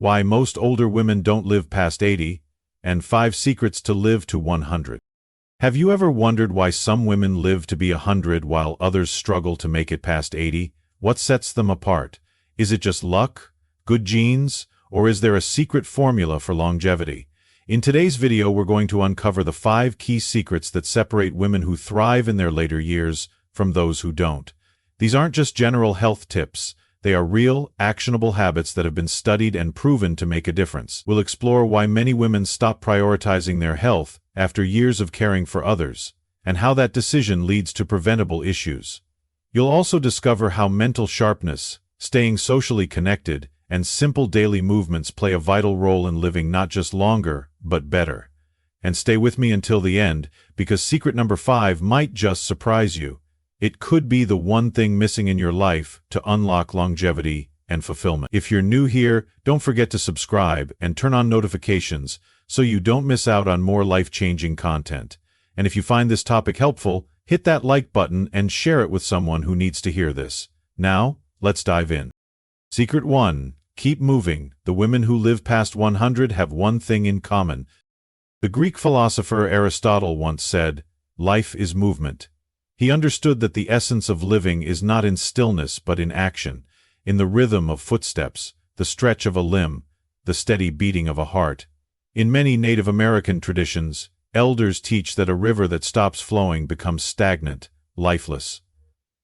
Why most older women don't live past 80, and 5 secrets to live to 100. Have you ever wondered why some women live to be 100 while others struggle to make it past 80? What sets them apart? Is it just luck, good genes, or is there a secret formula for longevity? In today's video, we're going to uncover the 5 key secrets that separate women who thrive in their later years from those who don't. These aren't just general health tips. They are real, actionable habits that have been studied and proven to make a difference. We'll explore why many women stop prioritizing their health after years of caring for others, and how that decision leads to preventable issues. You'll also discover how mental sharpness, staying socially connected, and simple daily movements play a vital role in living not just longer, but better. And stay with me until the end, because secret number 5 might just surprise you. It could be the one thing missing in your life to unlock longevity and fulfillment. If you're new here, don't forget to subscribe and turn on notifications so you don't miss out on more life-changing content. And if you find this topic helpful, hit that like button and share it with someone who needs to hear this. Now, let's dive in. Secret 1. Keep moving. The women who live past 100 have one thing in common. The Greek philosopher Aristotle once said, "Life is movement." He understood that the essence of living is not in stillness but in action, in the rhythm of footsteps, the stretch of a limb, the steady beating of a heart. In many Native American traditions, elders teach that a river that stops flowing becomes stagnant, lifeless.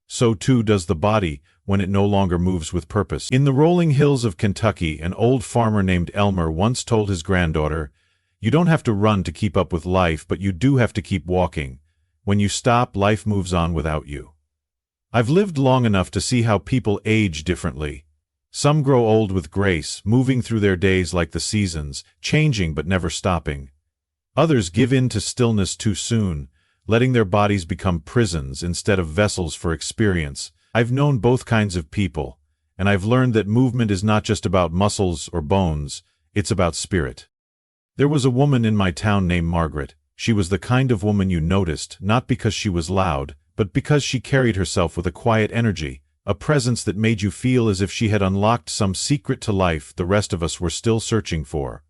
So too does the body when it no longer moves with purpose. In the rolling hills of Kentucky, an old farmer named Elmer once told his granddaughter, "You don't have to run to keep up with life, but you do have to keep walking. When you stop, life moves on without you." I've lived long enough to see how people age differently. Some grow old with grace, moving through their days like the seasons, changing but never stopping. Others give in to stillness too soon, letting their bodies become prisons instead of vessels for experience. I've known both kinds of people, and I've learned that movement is not just about muscles or bones, it's about spirit. There was a woman in my town named Margaret. She was the kind of woman you noticed, not because she was loud, but because she carried herself with a quiet energy, a presence that made you feel as if she had unlocked some secret to life the rest of us were still searching for.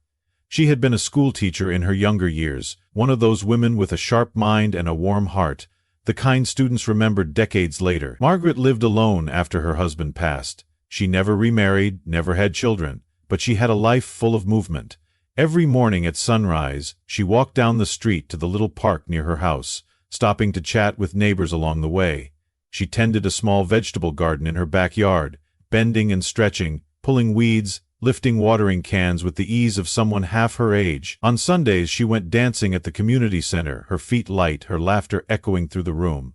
She had been a school teacher in her younger years, one of those women with a sharp mind and a warm heart, the kind students remembered decades later. Margaret lived alone after her husband passed. She never remarried, never had children, but she had a life full of movement. Every morning at sunrise, she walked down the street to the little park near her house, stopping to chat with neighbors along the way. She tended a small vegetable garden in her backyard, bending and stretching, pulling weeds, lifting watering cans with the ease of someone half her age. On Sundays, she went dancing at the community center, her feet light, her laughter echoing through the room.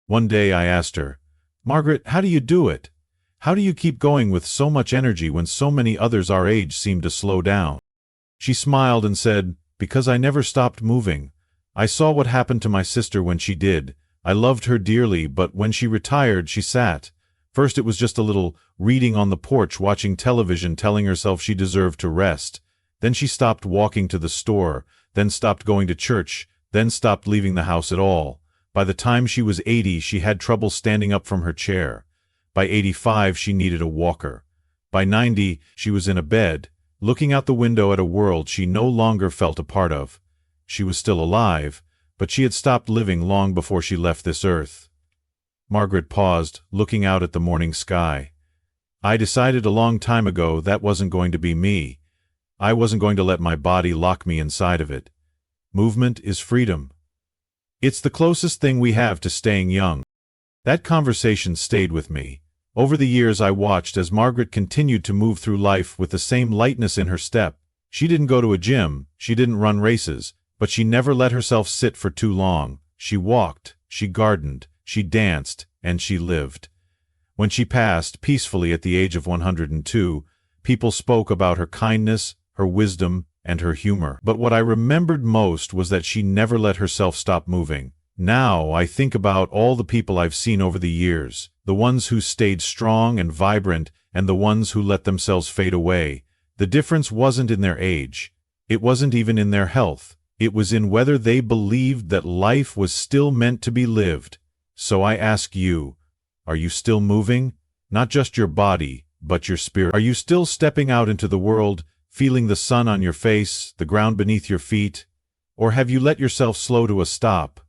One day I asked her, "Margaret, how do you do it? How do you keep going with so much energy when so many others our age seem to slow down?" She smiled and said, "Because I never stopped moving. I saw what happened to my sister when she did. I loved her dearly, but when she retired, she sat. First it was just a little reading on the porch, watching television, telling herself she deserved to rest. Then she stopped walking to the store, then stopped going to church, then stopped leaving the house at all. By the time she was 80, she had trouble standing up from her chair. By 85, she needed a walker. By 90, she was in a bed, looking out the window at a world she no longer felt a part of. She was still alive, but she had stopped living long before she left this earth." Margaret paused, looking out at the morning sky. "I decided a long time ago that wasn't going to be me. I wasn't going to let my body lock me inside of it. Movement is freedom. It's the closest thing we have to staying young." That conversation stayed with me. Over the years I watched as Margaret continued to move through life with the same lightness in her step. She didn't go to a gym, she didn't run races, but she never let herself sit for too long. She walked, she gardened, she danced, and she lived. When she passed peacefully at the age of 102, people spoke about her kindness, her wisdom, and her humor. But what I remembered most was that she never let herself stop moving. Now I think about all the people I've seen over the years, the ones who stayed strong and vibrant, and the ones who let themselves fade away. The difference wasn't in their age. It wasn't even in their health. It was in whether they believed that life was still meant to be lived. So I ask you, are you still moving? Not just your body, but your spirit. Are you still stepping out into the world, feeling the sun on your face, the ground beneath your feet? Or have you let yourself slow to a stop,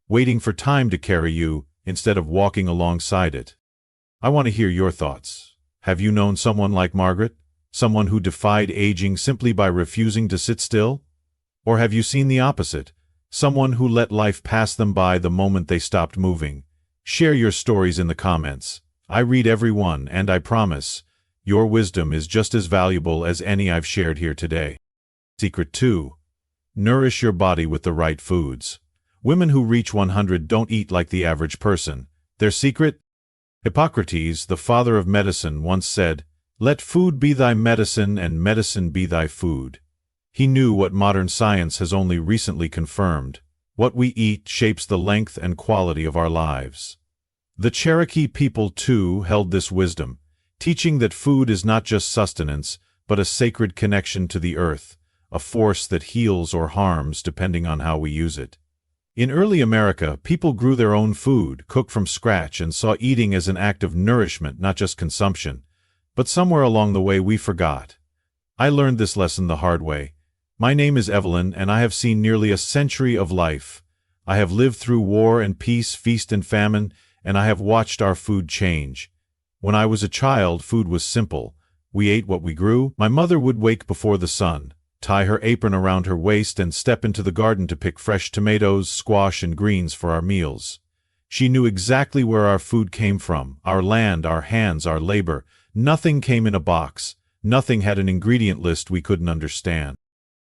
waiting for time to carry you instead of walking alongside it? I want to hear your thoughts. Have you known someone like Margaret? Someone who defied aging simply by refusing to sit still? Or have you seen the opposite? Someone who let life pass them by the moment they stopped moving? Share your stories in the comments. I read every one, and I promise, your wisdom is just as valuable as any I've shared here today. Secret 2. Nourish your body with the right foods. Women who reach 100 don't eat like the average person. Their secret? Hippocrates, the father of medicine, once said, "Let food be thy medicine and medicine be thy food." He knew what modern science has only recently confirmed. What we eat shapes the length and quality of our lives. The Cherokee people, too, held this wisdom, teaching that food is not just sustenance, but a sacred connection to the earth, a force that heals or harms depending on how we use it. In early America, people grew their own food, cooked from scratch, and saw eating as an act of nourishment, not just consumption. But somewhere along the way we forgot. I learned this lesson the hard way. My name is Evelyn, and I have seen nearly a century of life. I have lived through war and peace, feast and famine, and I have watched our food change. When I was a child, food was simple. We ate what we grew. My mother would wake before the sun, tie her apron around her waist, and step into the garden to pick fresh tomatoes, squash, and greens for our meals. She knew exactly where our food came from, our land, our hands, our labor. Nothing came in a box. Nothing had an ingredient list we couldn't understand.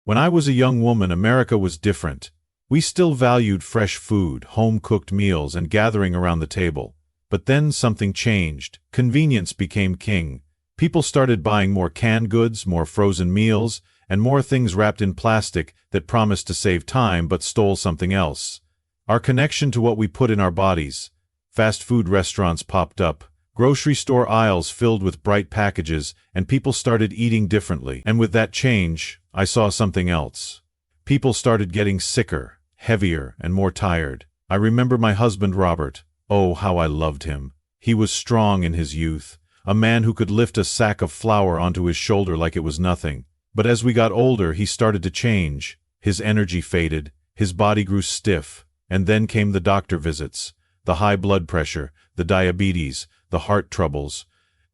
When I was a young woman, America was different. We still valued fresh food, home-cooked meals, and gathering around the table. But then something changed. Convenience became king. People started buying more canned goods, more frozen meals, and more things wrapped in plastic that promised to save time but stole something else. Our connection to what we put in our bodies. Fast food restaurants popped up, grocery store aisles filled with bright packages, and people started eating differently. And with that change, I saw something else. People started getting sicker, heavier, and more tired. I remember my husband Robert. Oh, how I loved him. He was strong in his youth, a man who could lift a sack of flour onto his shoulder like it was nothing. But as we got older, he started to change. His energy faded, his body grew stiff, and then came the doctor visits, the high blood pressure, the diabetes, the heart troubles.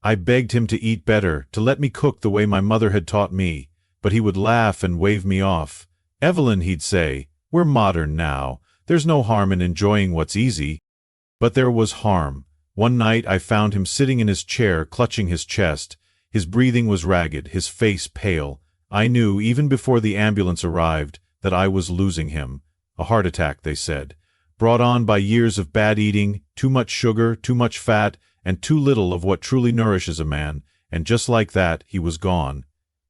I begged him to eat better, to let me cook the way my mother had taught me, but he would laugh and wave me off. "Evelyn," he'd say, "we're modern now. There's no harm in enjoying what's easy." But there was harm. One night I found him sitting in his chair, clutching his chest. His breathing was ragged, his face pale. I knew, even before the ambulance arrived, that I was losing him. A heart attack, they said, brought on by years of bad eating, too much sugar, too much fat, and too little of what truly nourishes a man, and just like that, he was gone.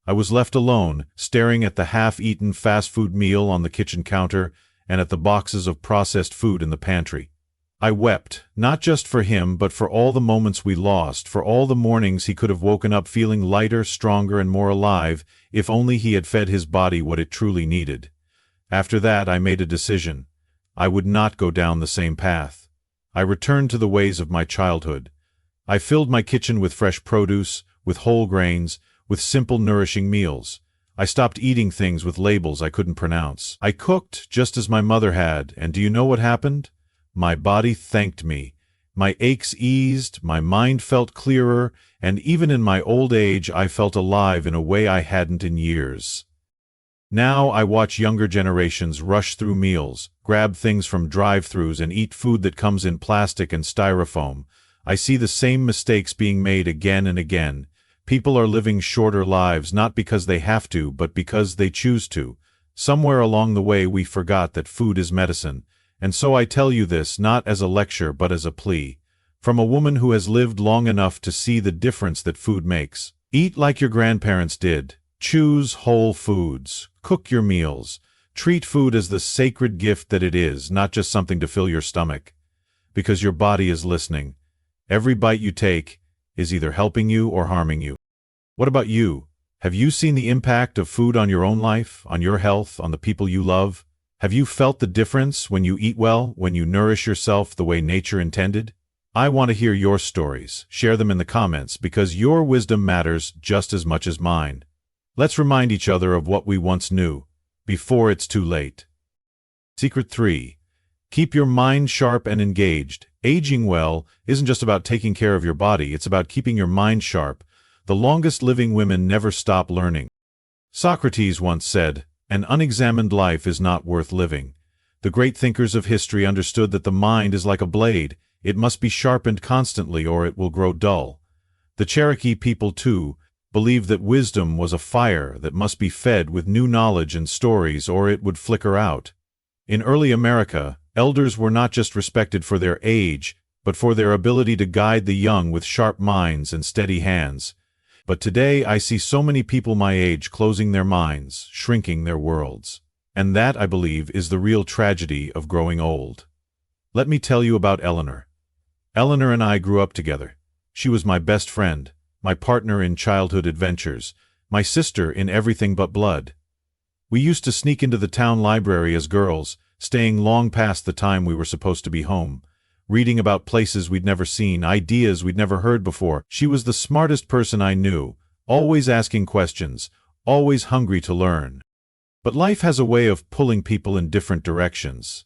I was left alone, staring at the half-eaten fast food meal on the kitchen counter and at the boxes of processed food in the pantry. I wept, not just for him, but for all the moments we lost, for all the mornings he could have woken up feeling lighter, stronger, and more alive, if only he had fed his body what it truly needed. After that, I made a decision. I would not go down the same path. I returned to the ways of my childhood. I filled my kitchen with fresh produce, with whole grains, with simple, nourishing meals. I stopped eating things with labels I couldn't pronounce. I cooked just as my mother had, and do you know what happened? My body thanked me. My aches eased, my mind felt clearer, and even in my old age I felt alive in a way I hadn't in years. Now I watch younger generations rush through meals, grab things from drive-thrus, and eat food that comes in plastic and styrofoam. I see the same mistakes being made again and again. People are living shorter lives not because they have to, but because they choose to. Somewhere along the way we forgot that food is medicine. And so I tell you this not as a lecture but as a plea. From a woman who has lived long enough to see the difference that food makes. Eat like your grandparents did. Choose whole foods. Cook your meals. Treat food as the sacred gift that it is, not just something to fill your stomach. Because your body is listening. Every bite you take is either helping you or harming you. What about you? Have you seen the impact of food on your own life, on your health, on the people you love? Have you felt the difference when you eat well, when you nourish yourself the way nature intended? I want to hear your stories. Share them in the comments because your wisdom matters just as much as mine. Let's remind each other of what we once knew, before it's too late. Secret 3. Keep your mind sharp and engaged. Aging well isn't just about taking care of your body, it's about keeping your mind sharp. The longest living women never stop learning. Socrates once said, "An unexamined life is not worth living." The great thinkers of history understood that the mind is like a blade. It must be sharpened constantly or it will grow dull. The Cherokee people, too, believed that wisdom was a fire that must be fed with new knowledge and stories or it would flicker out. In early America, elders were not just respected for their age, but for their ability to guide the young with sharp minds and steady hands. But today I see so many people my age closing their minds, shrinking their worlds. And that, I believe, is the real tragedy of growing old. Let me tell you about Eleanor. Eleanor and I grew up together. She was my best friend, my partner in childhood adventures, my sister in everything but blood. We used to sneak into the town library as girls, staying long past the time we were supposed to be home, reading about places we'd never seen, ideas we'd never heard before. She was the smartest person I knew, always asking questions, always hungry to learn. But life has a way of pulling people in different directions.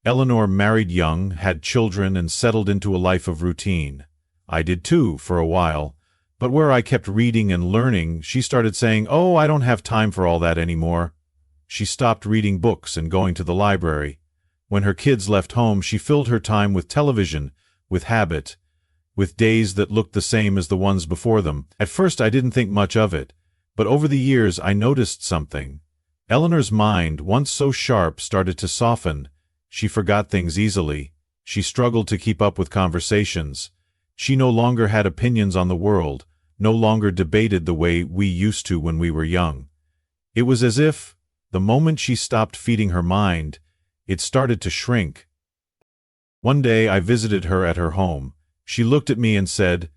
Eleanor married young, had children, and settled into a life of routine. I did too, for a while. But where I kept reading and learning, she started saying, "Oh, I don't have time for all that anymore." She stopped reading books and going to the library. When her kids left home, she filled her time with television, with habit, with days that looked the same as the ones before them. At first I didn't think much of it, but over the years I noticed something. Eleanor's mind, once so sharp, started to soften. She forgot things easily. She struggled to keep up with conversations. She no longer had opinions on the world, no longer debated the way we used to when we were young. It was as if, the moment she stopped feeding her mind, it started to shrink. One day I visited her at her home. She looked at me and said,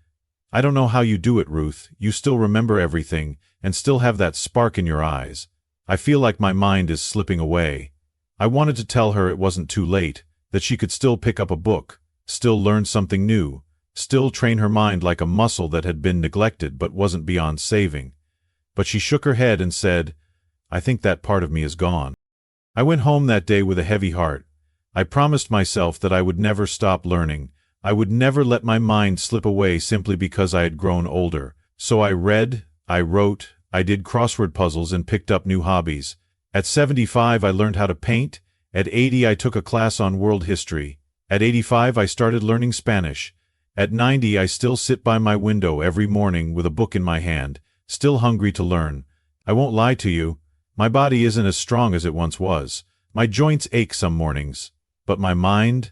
"I don't know how you do it, Ruth. You still remember everything, and still have that spark in your eyes. I feel like my mind is slipping away." I wanted to tell her it wasn't too late, that she could still pick up a book, still learn something new, still train her mind like a muscle that had been neglected but wasn't beyond saving. But she shook her head and said, "I think that part of me is gone." I went home that day with a heavy heart. I promised myself that I would never stop learning. I would never let my mind slip away simply because I had grown older. So I read, I wrote, I did crossword puzzles and picked up new hobbies. At 75 I learned how to paint. At 80 I took a class on world history. At 85 I started learning Spanish. At 90 I still sit by my window every morning with a book in my hand, still hungry to learn. I won't lie to you, my body isn't as strong as it once was. My joints ache some mornings. But my mind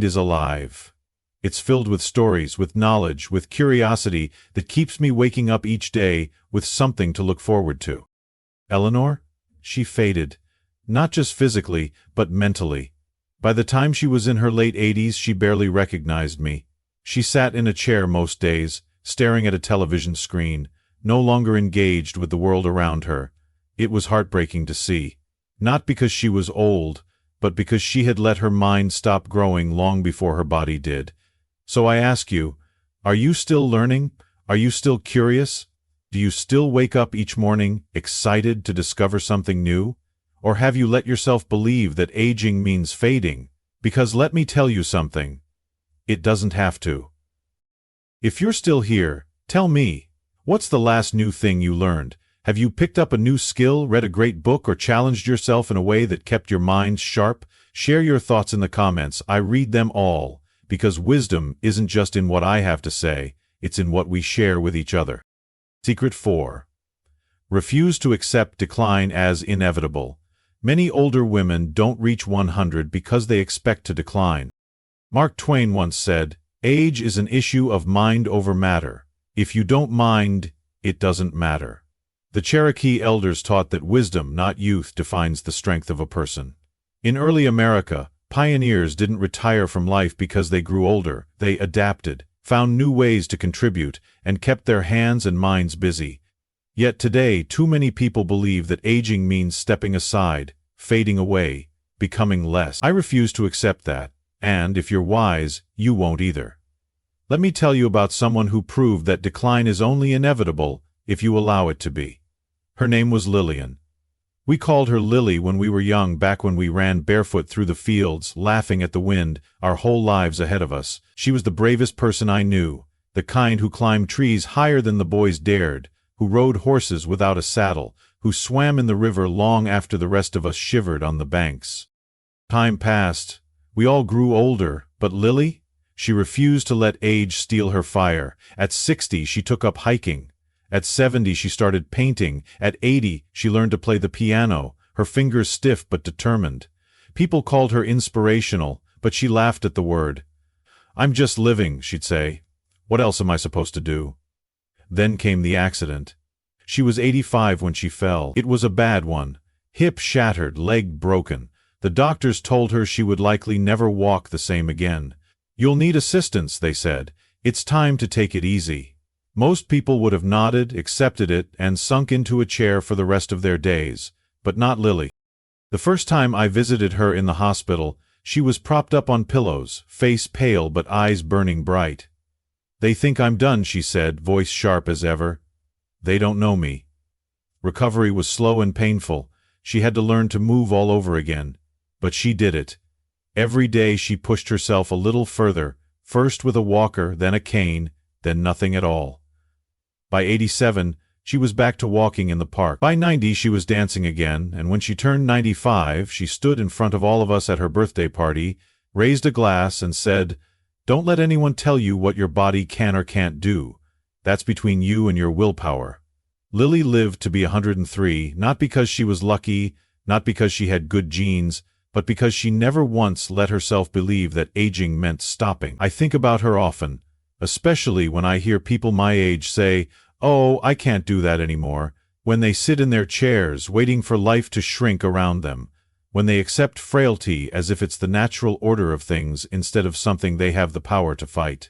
is alive. It's filled with stories, with knowledge, with curiosity that keeps me waking up each day with something to look forward to. Eleanor? She faded. Not just physically, but mentally. By the time she was in her late 80s, she barely recognized me. She sat in a chair most days, staring at a television screen, no longer engaged with the world around her. It was heartbreaking to see. Not because she was old, but because she had let her mind stop growing long before her body did. So I ask you, are you still learning? Are you still curious? Do you still wake up each morning excited to discover something new? Or have you let yourself believe that aging means fading? Because let me tell you something, it doesn't have to. If you're still here, tell me, what's the last new thing you learned? Have you picked up a new skill, read a great book, or challenged yourself in a way that kept your mind sharp? Share your thoughts in the comments. I read them all, because wisdom isn't just in what I have to say, it's in what we share with each other. Secret 4. Refuse to accept decline as inevitable. Many older women don't reach 100 because they expect to decline. Mark Twain once said, "Age is an issue of mind over matter. If you don't mind, it doesn't matter." The Cherokee elders taught that wisdom, not youth, defines the strength of a person. In early America, pioneers didn't retire from life because they grew older. They adapted, found new ways to contribute, and kept their hands and minds busy. Yet today, too many people believe that aging means stepping aside, fading away, becoming less. I refuse to accept that, And if you're wise, you won't either. Let me tell you about someone who proved that decline is only inevitable if you allow it to be. Her name was Lillian. We called her Lily when we were young, back when we ran barefoot through the fields, laughing at the wind, our whole lives ahead of us. She was the bravest person I knew, the kind who climbed trees higher than the boys dared, who rode horses without a saddle, who swam in the river long after the rest of us shivered on the banks. Time passed. We all grew older, but Lily? She refused to let age steal her fire. At 60, she took up hiking. At 70, she started painting. At 80, she learned to play the piano, her fingers stiff but determined. People called her inspirational, but she laughed at the word. "I'm just living," she'd say. "What else am I supposed to do?" Then came the accident. She was 85 when she fell. It was a bad one. Hip shattered, leg broken. The doctors told her she would likely never walk the same again. "You'll need assistance," they said. "It's time to take it easy." Most people would have nodded, accepted it, and sunk into a chair for the rest of their days, but not Lily. The first time I visited her in the hospital, she was propped up on pillows, face pale but eyes burning bright. "They think I'm done," she said, voice sharp as ever. "They don't know me." Recovery was slow and painful. She had to learn to move all over again. But she did it. Every day she pushed herself a little further, first with a walker, then a cane, then nothing at all. By 87, she was back to walking in the park. By 90, she was dancing again, and when she turned 95, she stood in front of all of us at her birthday party, raised a glass, and said, "Don't let anyone tell you what your body can or can't do. That's between you and your willpower." Lily lived to be 103, not because she was lucky, not because she had good genes, but because she never once let herself believe that aging meant stopping. I think about her often, especially when I hear people my age say, "Oh, I can't do that anymore," when they sit in their chairs waiting for life to shrink around them, when they accept frailty as if it's the natural order of things instead of something they have the power to fight.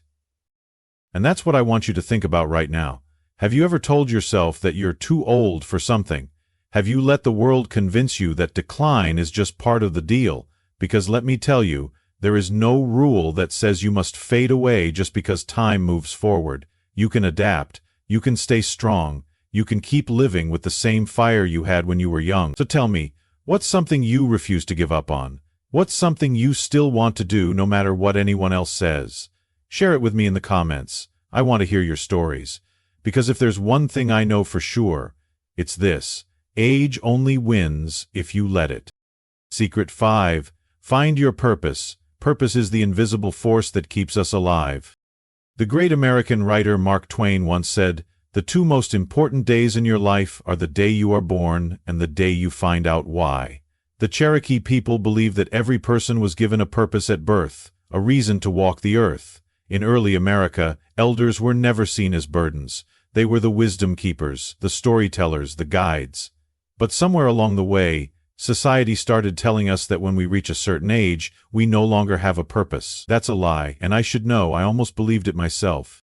And that's what I want you to think about right now. Have you ever told yourself that you're too old for something? Have you let the world convince you that decline is just part of the deal? Because let me tell you, there is no rule that says you must fade away just because time moves forward. You can adapt. You can stay strong. You can keep living with the same fire you had when you were young. So tell me, what's something you refuse to give up on? What's something you still want to do no matter what anyone else says? Share it with me in the comments. I want to hear your stories. Because if there's one thing I know for sure, it's this: age only wins if you let it. Secret 5. Find your purpose. Purpose is the invisible force that keeps us alive. The great American writer Mark Twain once said, "The two most important days in your life are the day you are born and the day you find out why." The Cherokee people believed that every person was given a purpose at birth, a reason to walk the earth. In early America, elders were never seen as burdens. They were the wisdom keepers, the storytellers, the guides. But somewhere along the way, society started telling us that when we reach a certain age, we no longer have a purpose. That's a lie, and I should know. I almost believed it myself.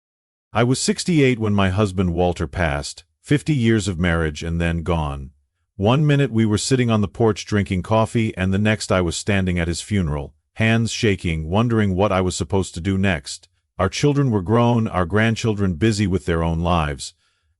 I was 68 when my husband Walter passed, 50 years of marriage and then gone. One minute we were sitting on the porch drinking coffee, and the next I was standing at his funeral, hands shaking, wondering what I was supposed to do next. Our children were grown, our grandchildren busy with their own lives.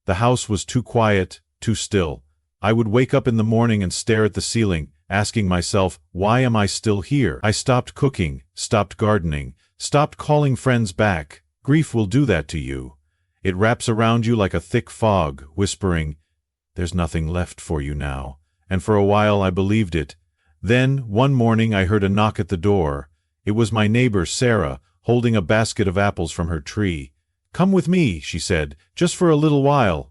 The house was too quiet, too still. I would wake up in the morning and stare at the ceiling, asking myself, why am I still here? I stopped cooking, stopped gardening, stopped calling friends back. Grief will do that to you. It wraps around you like a thick fog, whispering, "There's nothing left for you now." And for a while I believed it. Then, one morning I heard a knock at the door. It was my neighbor, Sarah, holding a basket of apples from her tree. "Come with me," she said, "just for a little while."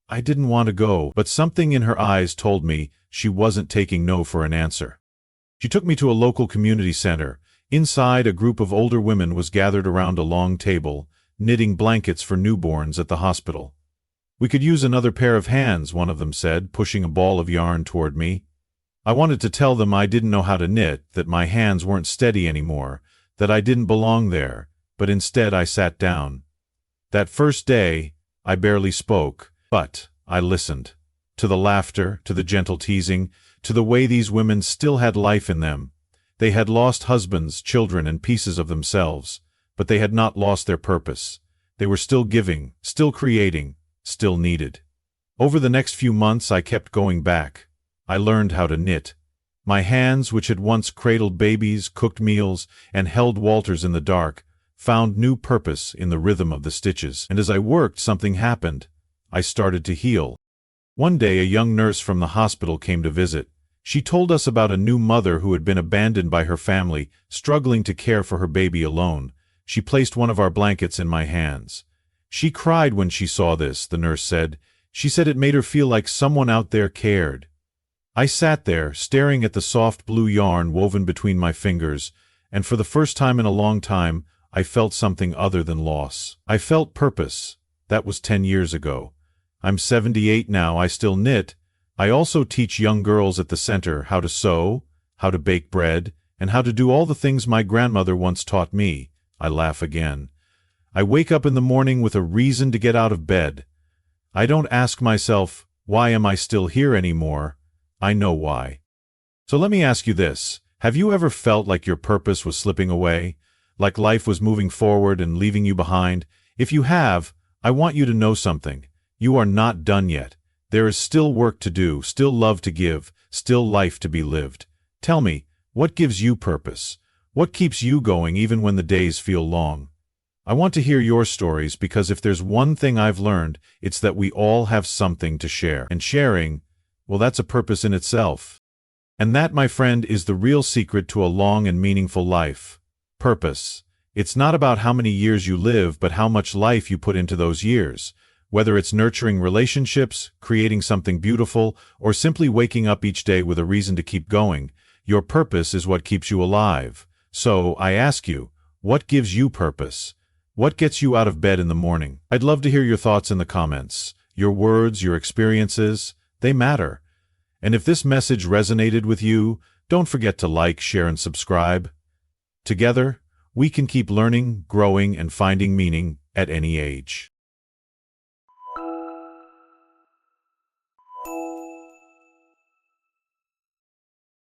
I didn't want to go, but something in her eyes told me she wasn't taking no for an answer. She took me to a local community center. Inside, a group of older women was gathered around a long table, knitting blankets for newborns at the hospital. "We could use another pair of hands," one of them said, pushing a ball of yarn toward me. I wanted to tell them I didn't know how to knit, that my hands weren't steady anymore, that I didn't belong there, but instead I sat down. That first day, I barely spoke, but I listened. To the laughter, to the gentle teasing, to the way these women still had life in them. They had lost husbands, children, and pieces of themselves, but they had not lost their purpose. They were still giving, still creating, still needed. Over the next few months I kept going back. I learned how to knit. My hands, which had once cradled babies, cooked meals, and held Walters in the dark, found new purpose in the rhythm of the stitches. And as I worked, something happened. I started to heal. One day a young nurse from the hospital came to visit. She told us about a new mother who had been abandoned by her family, struggling to care for her baby alone. She placed one of our blankets in my hands. She cried when she saw this, the nurse said. She said it made her feel like someone out there cared. I sat there, staring at the soft blue yarn woven between my fingers, and for the first time in a long time, I felt something other than loss. I felt purpose. That was 10 years ago. I'm 78 now, I still knit. I also teach young girls at the center how to sew, how to bake bread, and how to do all the things my grandmother once taught me. I laugh again. I wake up in the morning with a reason to get out of bed. I don't ask myself, why am I still here anymore? I know why. So let me ask you this. Have you ever felt like your purpose was slipping away? Like life was moving forward and leaving you behind? If you have, I want you to know something. You are not done yet. There is still work to do, still love to give, still life to be lived. Tell me, what gives you purpose? What keeps you going even when the days feel long? I want to hear your stories because if there's one thing I've learned, it's that we all have something to share. And sharing, well, that's a purpose in itself. And that, my friend, is the real secret to a long and meaningful life. Purpose. It's not about how many years you live, but how much life you put into those years. Whether it's nurturing relationships, creating something beautiful, or simply waking up each day with a reason to keep going, your purpose is what keeps you alive. So, I ask you, what gives you purpose? What gets you out of bed in the morning? I'd love to hear your thoughts in the comments. Your words, your experiences, they matter. And if this message resonated with you, don't forget to like, share, and subscribe. Together, we can keep learning, growing, and finding meaning at any age.